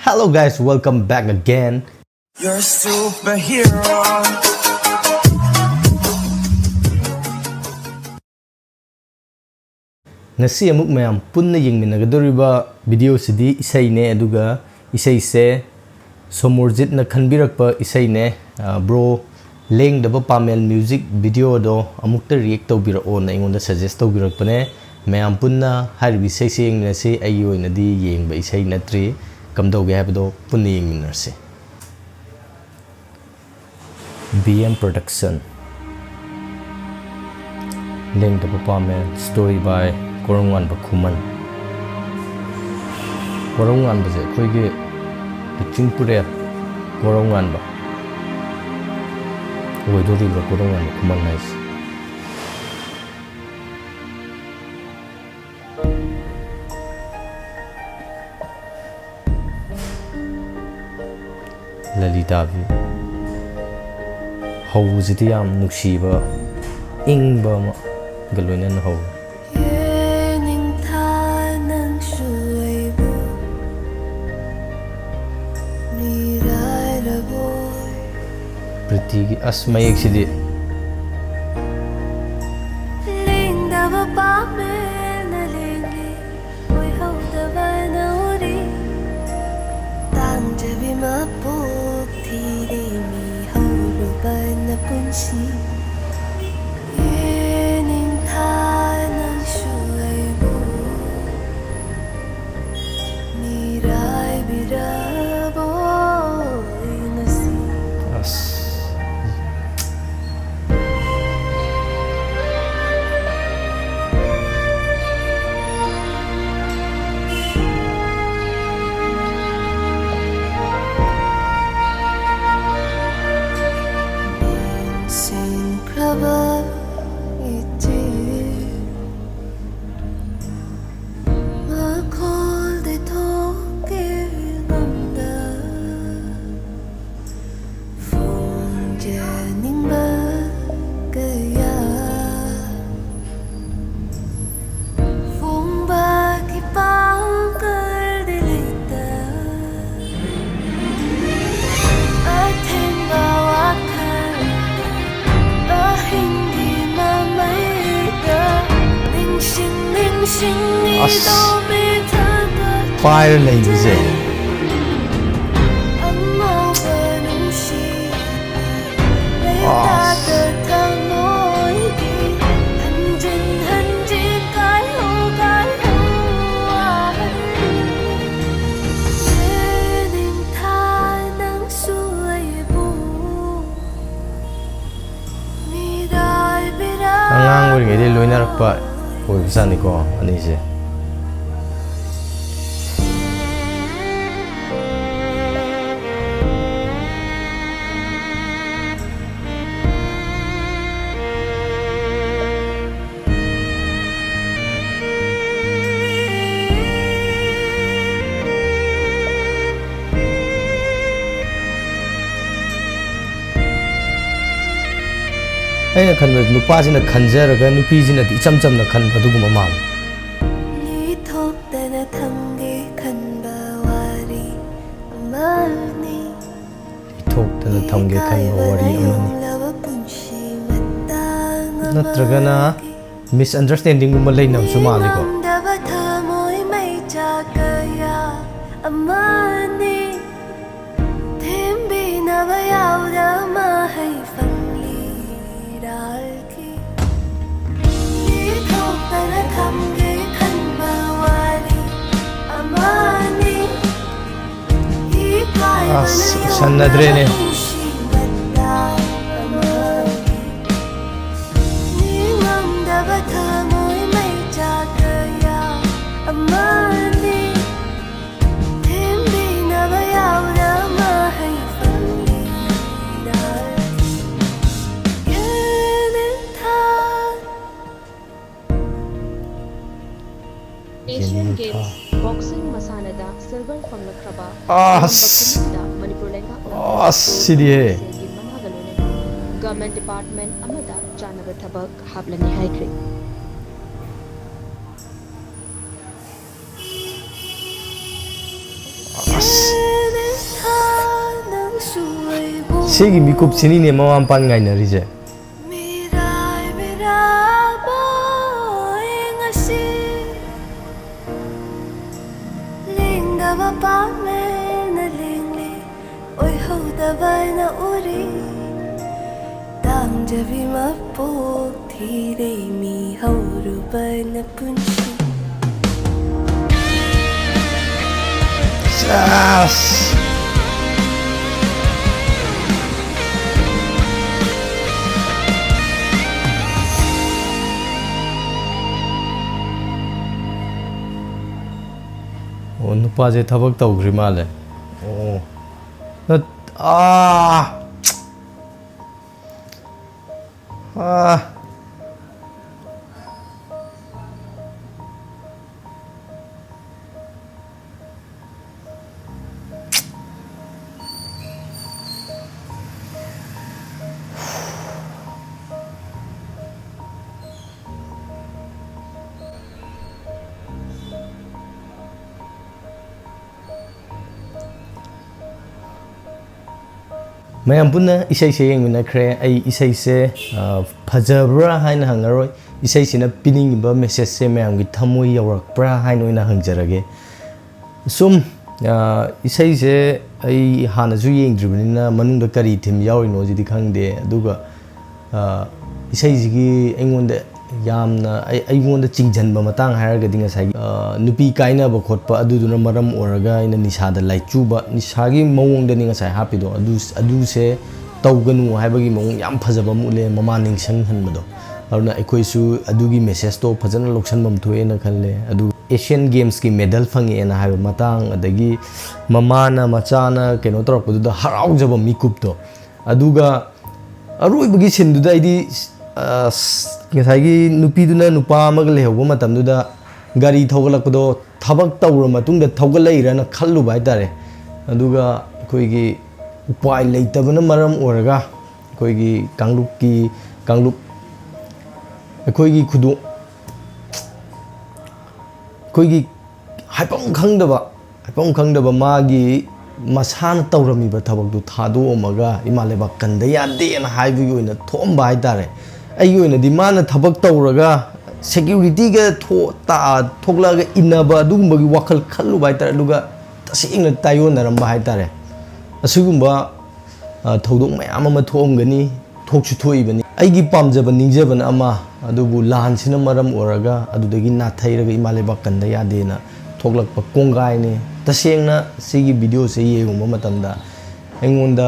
Hello guys, welcome back again. You're a superhero. Ngasi amuk mayam punna yengminagadoriba video sidi isai ne aduga isai se somurjit na khanbirakpa isai ne bro Lengdaba Pamel music video do amukta react tawbirao na ingonda suggest tawbirakpane mayam punna haribi isai se yengnase ayi oina di yengba isai natri kamdauge habdo punna yengminarse. BM Production Lengdaba Pamel story by Korongan Bakuman. Korongan baze koige picture pure Korongan ba. Oidori ba Korongan Bakuman nice. Lalidavi. How ziti am nuksiba ingba ma galoinan how. Pretty asmayek sidi Lengdaba Pamel na lengli oy haudaba na uri tangjabi mapok thiri mi hauruba na punsi yening thanang shuaibu nirai birabo inasi as soikhiba iti makol de Thokpaduni phong janing ba kaya phong ba ki pao kar dilita Asengba fire ladies Angang wuri ngede loinar pa oi bisani ko ani se aina khanba nupa jina khanjaraga nupi jina di chamcham na khan baduguma mam li thokdana thamge khanba wari amani thokdana thamge khanba wari amani natragana misunderstanding gumma leinam su maliko amani thembi na bayauda mahai Sanadrene Asian Games boxing masanada silver pumnamakna Manipur Lengdaba sidi he Government Department amada Janaba Tabak Hablani Haikri Yes. Isegi mikup sini ne mawam pan ngai na rije. mirai miraboy ngasi Lengdaba Pamel na lingli Oy hodabay na uri Tangjabi mapok thire mi haurubay na punchi Yes. Oh, nupa je thabak tawgri male. Oh. Nat Mayam punna isai se yeng mina kre ai isai se phajabra haina hangaroi isai sina pining ba message se mayam gi thamoi yawrak pra haina oina hangjarage sum isai se ai hana ju yeng dribnina manung da kari thim yawi no ji di khangde aduga isai ji gi engonda yamna ai chingjanba matang haraga dinga sai nupi kaina ba khotpa aduduna maram oraga ina nisada laichuba nisagi mawong da ninga sai hapido adu se tawganu haibagi mawong yam phajaba mule mama ningsang hanbado aruna ekoi su adugi message to phajana loksan bam thoe na khalle adu Asian Games ki medal phangi ena haiba matang adagi mama na machana keno torapadu da harau jaba mikup to aduga aroi bagi sindu da idi ngasai nupiduna nupa amag lehwa matamduda gari thawgalakpado thabak tawra matungda thawgalairana khalluba haitare aduga koigi upai leitabana maram oraga koigi kanglup koigi khudu koigi haipam khangdaba magi masana tawramiba thabakdu thado omaga imaleba kanda yade na haibu yoina thomba haitare ai yoina di mana thabak tawraga security ga thokla inaba adugumba gi wakal khallu bai tar aduga tasingna tayon naramba hai tare asugumba thodok mayam ama thomgani thokchu thoibani aigi pamjaba ningjabana ama adubu lan sina maram oraga adudagi na thairaga imale bakanda yadena thoklakpa kongai ne tasengna sigi video se yegumba matamda engonda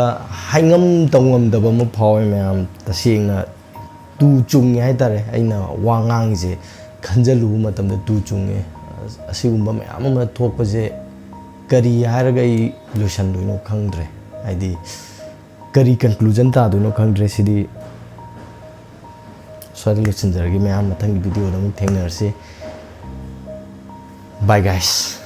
haingam tawngam daba ma phawe mayam tasengna tu chungi hai tare aina wangang je khanjalu matamda tu chungi asigumba mayam ama thokpa je kari haraga I losan doino khangdre aidi kari conclusion ta doino khangdre sidi swadi losan jargi mayam mathang video da mu thengnar se bye guys.